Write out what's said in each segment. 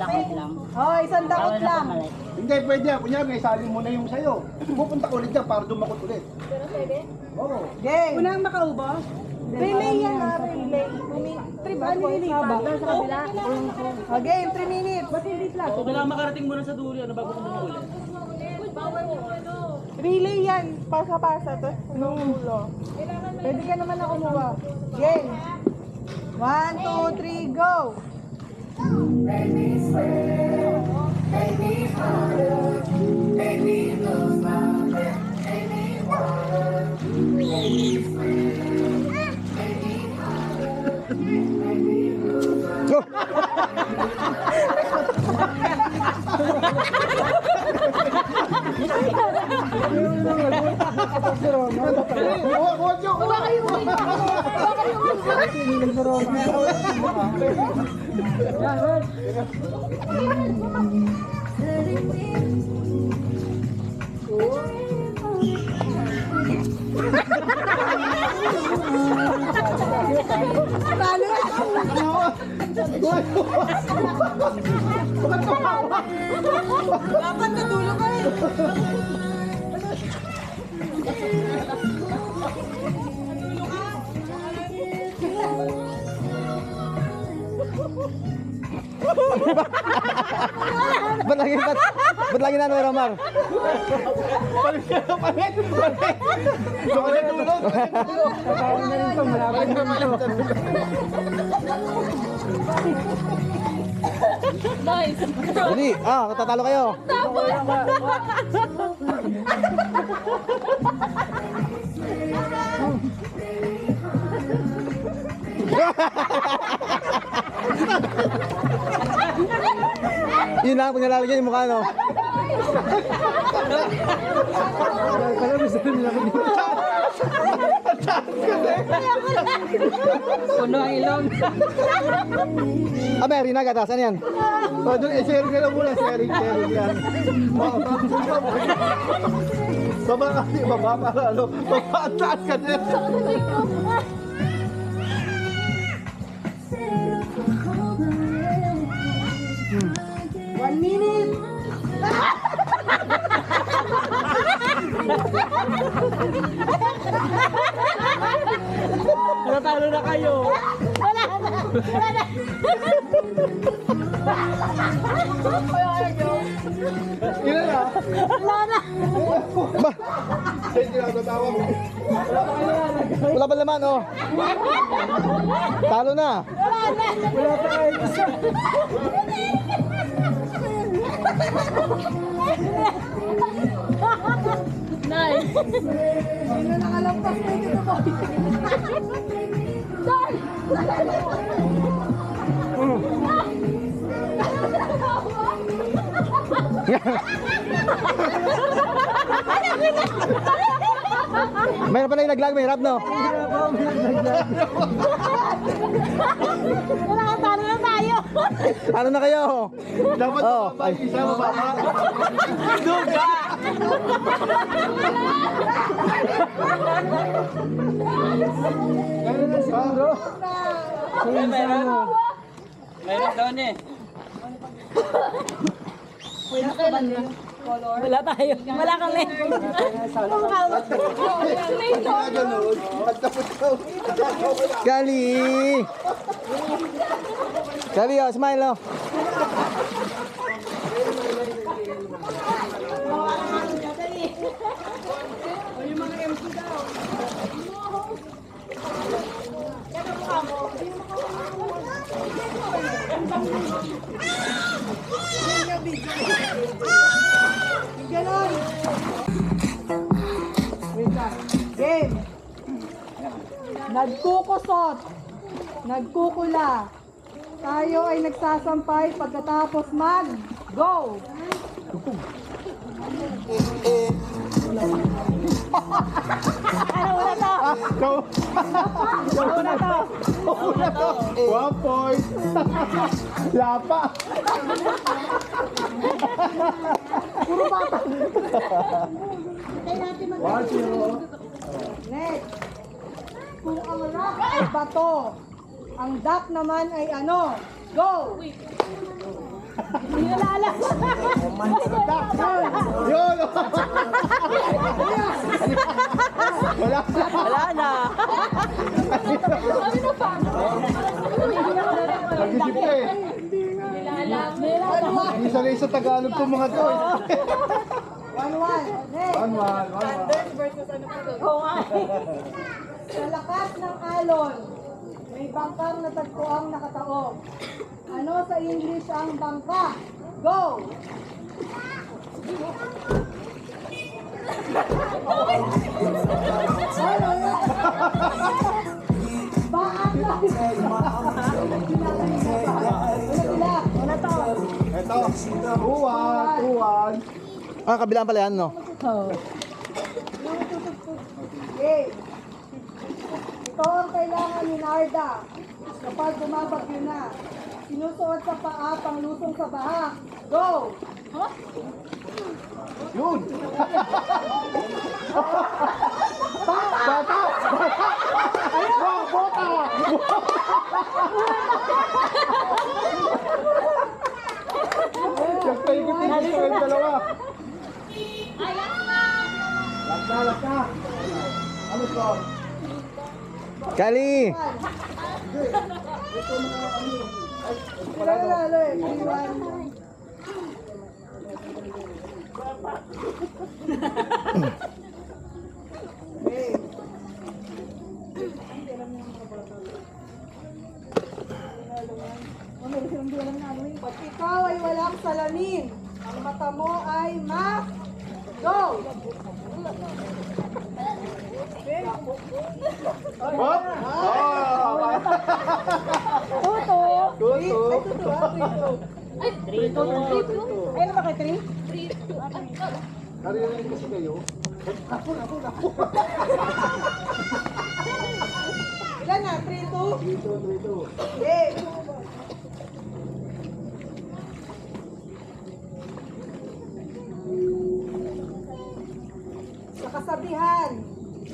dakot lang. Oh, isang dakot Bawal na lang. pumalay. Hindi, pwede yan. Kunyari, isali mo na yung sayo. Pupunta ka ulit dyan para dumakot ulit. Pero pwede? Oo. Game. Unang makaubo? Relay yan ha, relay. 3 ba? Nililipat sa kabila. Oh, game, 3 minutes. Ba't hindi flat? O, kailangan makarating muna sa dulo, ano, bago ka mahuli. Bawal mo ano. Relay yan. Pasa-pasa. Tapos anong ulo. Pwede ka naman na kumuha. Game. 1, 2, 3, go! Huwag nyo! Dapat natulog ka eh. Ba't lagi na ano, Romar? Palit ka na, palit! Palit! Gusto na tulog! Kakain na rin ito, malapit na ito. Nice. Dali, katatalo kayo. Yun lang, pag nalalagyan yung mukha, no? Pala, gusto nila ko dito. Puno ang ilong. Mary, nagatas, ano yan? O, doon, sharing ka lang muna. Sharing yan. Oo, baba kasi, baba para ano. Baba at taas ka din. 1 minute. Natalo na kayo. Wala na. Wala na. Ilan na? Wala na. Ba, Hindi na tatawa mo. wala pa laman, oh. Talo na. Wala pa kayo. Nice. Sino nakalampas na ito ko? Darn. Mayroon pala yung naglag, may rap, no? Wala ka, talo na tayo. Ano na kayo? Dapat Oh, baba, isa mababa. Duga! Meron na siguro. Meron. Meron daw niya eh. Wala tayo. Wala kami. Kaya ganun. At tapos ka. Gali! Gali, oh, smile, oh. Ganon. Wait lang. Game. Nagkukusot. Nagkukula. Tayo ay nagsasampay pagkatapos mag-go. Ano wala to? Go. Go na to. Una to. 1 point. Lapa. Puro bata. 1-0. Next. Kung ang rock ay bato, ang duck naman ay ano? Go! Yun! Wala na. Wala na. Nag-isip ka eh. Hindi sanay sa Tagalog itong mga to eh. 1-1. Next. 1-1. Versus ano pa doon? Oo nga. Sa lakas ng alon, may bangkang natagpuang nakataong. Ano sa English ang bangka? Go! Baan lang! Wala to. Ito. 2-1. Ah, kabilaan pala yan, no? Oo. Okay. Ito ang kailangan ni Narda kapag bumabagyo na. Sinusuot sa paa pang lusong sa baha. Go! Yun! Bata! Ayun! Bota! Yung paikutin ko sa kayong dalawa. Last na. Ano score? Kali! Wala lalo eh. 3-1. Okay. Pag ikaw ay walang salamin, ang mata mo ay go! What? Oh! Tuto. Tuto! Ayun na ba kay 3? Narinig kasi kayo. Ilan na? 3-2? 3-2. Okay. Sa kasabihan,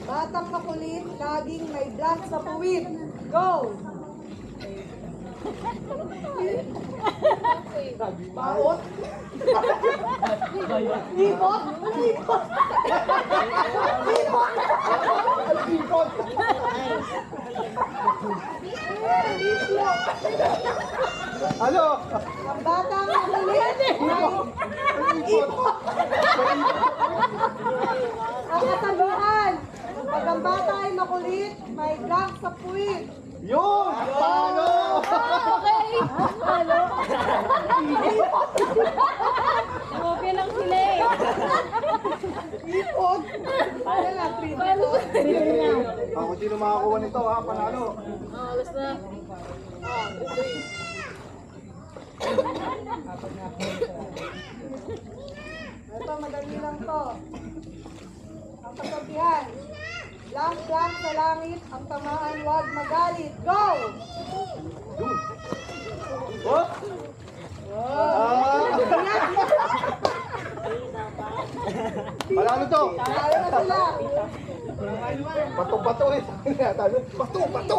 batang makulit, laging may blank sa puwit. Go! Baot? Ipot? Ipot? Ikot! Ano? Ang batang makulit, ipot. Ang kasabihan, pag ang bata ay makulit, may blank sa puwit. Yun! Paano? Okay. Halo. Okay lang sila eh. Ipot? Paano na, 3-2? Ako sino makakuha nito ha, panalo. Alas na. Ito, madali lang to. Ang kasabihan, blank-blank sa langit, ang tamaan wag magalit. Go! Oh? Ah! Panalo to. Talo na sila. Bato-bato eh. Bato, bato.